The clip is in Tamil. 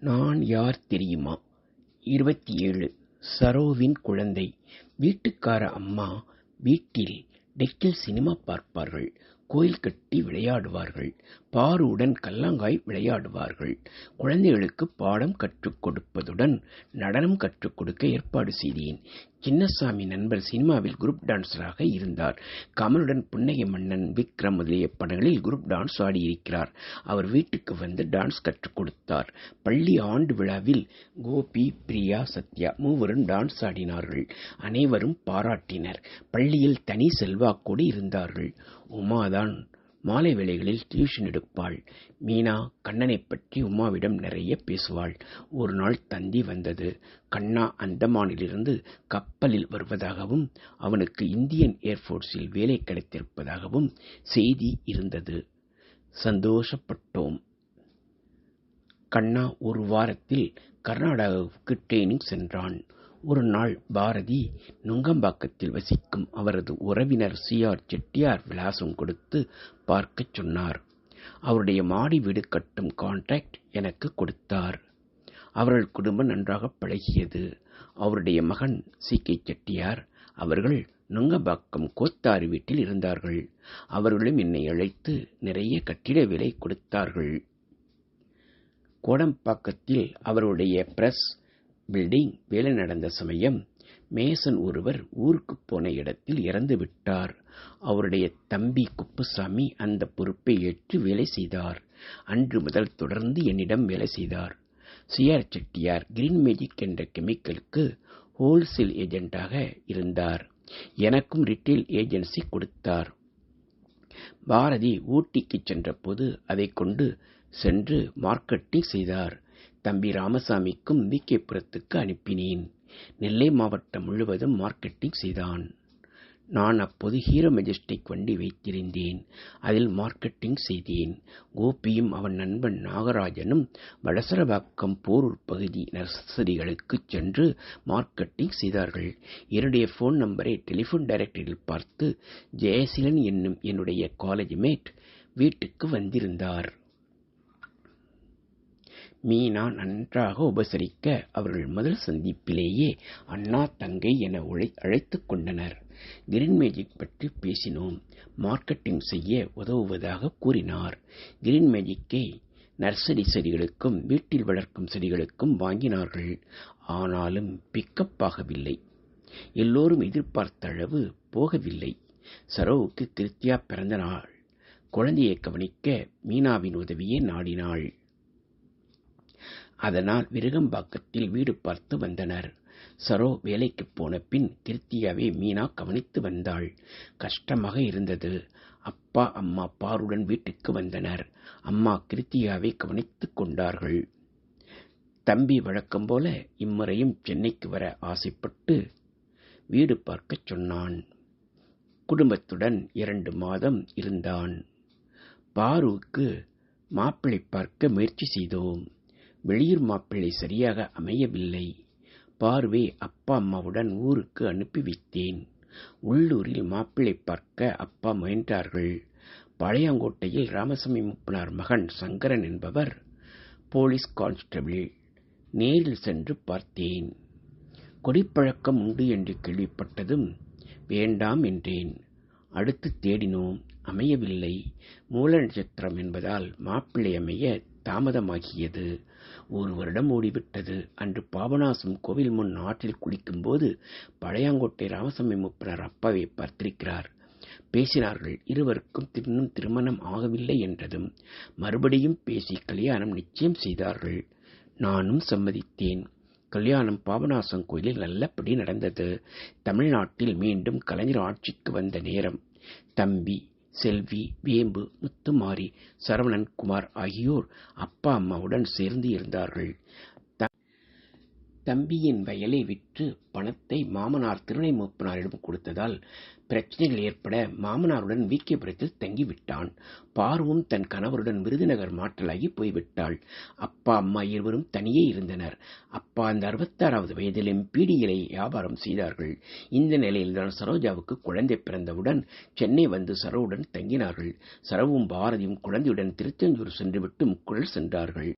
நான் யார் தெரியுமா? 27 சரோவின் குழந்தை. வீட்டுக்கார அம்மா வீட்டில் டெக்கில் சினிமா பார்ப்பார்கள். கோயில் கட்டி விளையாடுவார்கள். பாருவுடன் கல்லாங்காய் விளையாடுவார்கள். குழந்தைகளுக்கு பாடம் கற்றுக் கொடுப்பதுடன் நடனம் கற்றுக் கொடுக்க ஏற்பாடு செய்தேன். சின்னசாமி நண்பர் சினிமாவில் குரூப் டான்சராக இருந்தார். கமலுடன் புன்னகை மன்னன், விக்ரம் முதலிய படங்களில் குரூப் டான்ஸ் ஆடியிருக்கிறார். அவர் வீட்டுக்கு வந்து டான்ஸ் கற்றுக் கொடுத்தார். பள்ளி ஆண்டு விழாவில் கோபி, பிரியா, சத்யா மூவரும் டான்ஸ் ஆடினார்கள். அனைவரும் பாராட்டினர். பள்ளியில் தனி செல்வாக்கோடு இருந்தார்கள். உமாதான் மாலை வேளைகளில் டியூஷன் எடுப்பாள். மீனா கண்ணனை பற்றி உமாவிடம் நிறைய பேசுவாள். ஒரு நாள் தந்தி வந்தது. கண்ணா அந்தமானிலிருந்து கப்பலில் வருவதாகவும் அவனுக்கு இந்தியன் ஏர்போர்ஸில் வேலை கிடைத்திருப்பதாகவும் செய்தி இருந்தது. சந்தோஷப்பட்டோம். கண்ணா ஒரு வாரத்தில் கர்நாடகாவுக்கு ட்ரெயினிங் சென்றான். ஒரு நாள் பாரதி நுங்கம்பாக்கத்தில் வசிக்கும் அவரது உறவினர் சி.ஆர். செட்டியார் விலாசம் கொடுத்து பார்க்கச் சொன்னார். அவருடைய மாடி வீடு கட்டும் கான்ட்ராக்ட் எனக்கு கொடுத்தார். அவர்கள் குடும்பம் நன்றாக பழகியது. அவருடைய மகன் சி.கே. செட்டியார் அவர்கள் நுங்கம்பாக்கம் கோத்தாறு வீட்டில் இருந்தார்கள். அவர்களும் என்னை அழைத்து நிறைய கட்டிட வேலை கொடுத்தார்கள். கோடம்பாக்கத்தில் அவருடைய பிரஸ் பில்டிங் வேலை நடந்த சமயம் மேசன் ஒருவர் ஊருக்கு போன இடத்தில் இறந்து விட்டார். அவருடைய தம்பி குப்புசாமி அந்த பொறுப்பை ஏற்று வேலை செய்தார். அன்று முதல் தொடர்ந்து என்னிடம் வேலை செய்தார். சி.ஆர். செட்டியார் கிரீன் மேஜிக் என்ற கெமிக்கலுக்கு ஹோல்சேல் ஏஜென்டாக இருந்தார். எனக்கும் ரிட்டெயில் ஏஜென்சி கொடுத்தார். பாரதி ஊட்டிக்கு சென்ற போது அதை கொண்டு சென்று மார்க்கெட்டிங் செய்தார். தம்பி ராமசாமிக்கும் விகேபுரத்துக்கு அனுப்பினேன். நெல்லை மாவட்டம் முழுவதும் மார்க்கெட்டிங் செய்தான். நான் அப்போது ஹீரோ மெஜஸ்டிக் வண்டி வைத்திருந்தேன். அதில் மார்க்கெட்டிங் செய்தேன். கோபியும் அவன் நண்பன் நாகராஜனும் வடசரவாக்கம் போரூர் பகுதி நர்சரிகளுக்கு சென்று மார்க்கெட்டிங் செய்தார்கள். என்னுடைய போன் நம்பரை டெலிபோன் டைரக்டரியில் பார்த்து ஜெயசீலன் என்னும் என்னுடைய காலேஜ் மேட் வீட்டுக்கு வந்திருந்தார். மீனா நன்றாக உபசரிக்க அவர்கள் முதல் சந்திப்பிலேயே அண்ணா தங்கை என அழைத்துக் கொண்டனர். கிரீன் மேஜிக் பற்றி பேசினோம். மார்க்கெட்டிங் செய்ய உதவுவதாக கூறினார். கிரீன் மேஜிக்கை நர்சரி செடிகளுக்கும் வீட்டில் வளர்க்கும் செடிகளுக்கும் வாங்கினார்கள். ஆனாலும் பிக்கப் ஆகவில்லை. எல்லோரும் எதிர்பார்த்த அளவு போகவில்லை. சரோவுக்கு கிருத்தியா பிறந்த நாள். குழந்தையை கவனிக்க மீனாவின் உதவியை நாடினாள். அதனால் விருகம்பாக்கத்தில் வீடு பார்த்து வந்தனர். சரோ வேலைக்கு போன பின் கிருத்தியாவை மீனா கவனித்து வந்தாள். கஷ்டமாக இருந்தது. அப்பா அம்மா பாருடன் வீட்டுக்கு வந்தனர். அம்மா கிருத்தியாவை கவனித்துக் கொண்டார்கள். தம்பி வழக்கம் போல இம்முறையும் சென்னைக்கு வர ஆசைப்பட்டு வீடு பார்க்கச் சொன்னான். குடும்பத்துடன் 2 மாதம் இருந்தான். பாருவுக்கு மாப்பிள்ளை பார்க்க முயற்சி செய்தோம். வெளியூர் மாப்பிள்ளை சரியாக அமையவில்லை. பார்வை அப்பா அம்மாவுடன் ஊருக்கு அனுப்பி வைத்தேன். உள்ளூரில் மாப்பிள்ளை பார்க்க அப்பா முயன்றார்கள். பழையாங்கோட்டையில் ராமசாமி மூப்பனார் மகன் சங்கரன் என்பவர் போலீஸ் கான்ஸ்டபிள். நேரில் சென்று பார்த்தேன். குடிப்பழக்கம் உண்டு என்று கேள்விப்பட்டதும் வேண்டாம் என்றேன். அடுத்து தேடினோம். அமையவில்லை. மூல நட்சத்திரம் என்பதால் மாப்பிள்ளை அமைய தாமதமாகியது. 1 வருடம் ஓடிவிட்டது. அன்று பாபநாசம் கோவில் முன் ஆற்றில் குளிக்கும்போது பழையாங்கோட்டை ராமசாமி மூப்பனார் அப்பாவை பார்த்திருக்கிறார். பேசினார்கள். இருவருக்கும் இன்னும் திருமணம் ஆகவில்லை என்றதும் மறுபடியும் பேசி கல்யாணம் நிச்சயம் செய்தார்கள். நானும் சம்மதித்தேன். கல்யாணம் பாபநாசம் கோயிலில் நல்லபடி நடந்தது. தமிழ்நாட்டில் மீண்டும் கலைஞர் ஆட்சிக்கு வந்த நேரம். தம்பி, செல்வி, வேம்பு, முத்துமாரி, சரவணன், குமார் ஆகியோர் அப்பா அம்மாவுடன் சேர்ந்து இருந்தார்கள். தம்பியின் வயலை விற்று பணத்தை மாமனார் திருநை மூப்பனாரிடம் கொடுத்ததால் பிரச்சனைகள் ஏற்பட மாமனாருடன் விகேபுரத்தில் தங்கிவிட்டான். பார்வும் தன் கணவருடன் விருதுநகர் மாற்றலாகி போய்விட்டாள். அப்பா அம்மா இருவரும் தனியே இருந்தனர். அப்பா அந்த 66வது வயதிலும் பீடிகளை வியாபாரம் செய்தார்கள். இந்த நிலையில்தான் சரோஜாவுக்கு குழந்தை பிறந்தவுடன் சென்னை வந்து சரோவுடன் தங்கினார்கள். சரோவும் பாரதியும் குழந்தையுடன் திருச்செந்தூர் சென்றுவிட்டு முக்குழல் சென்றார்கள்.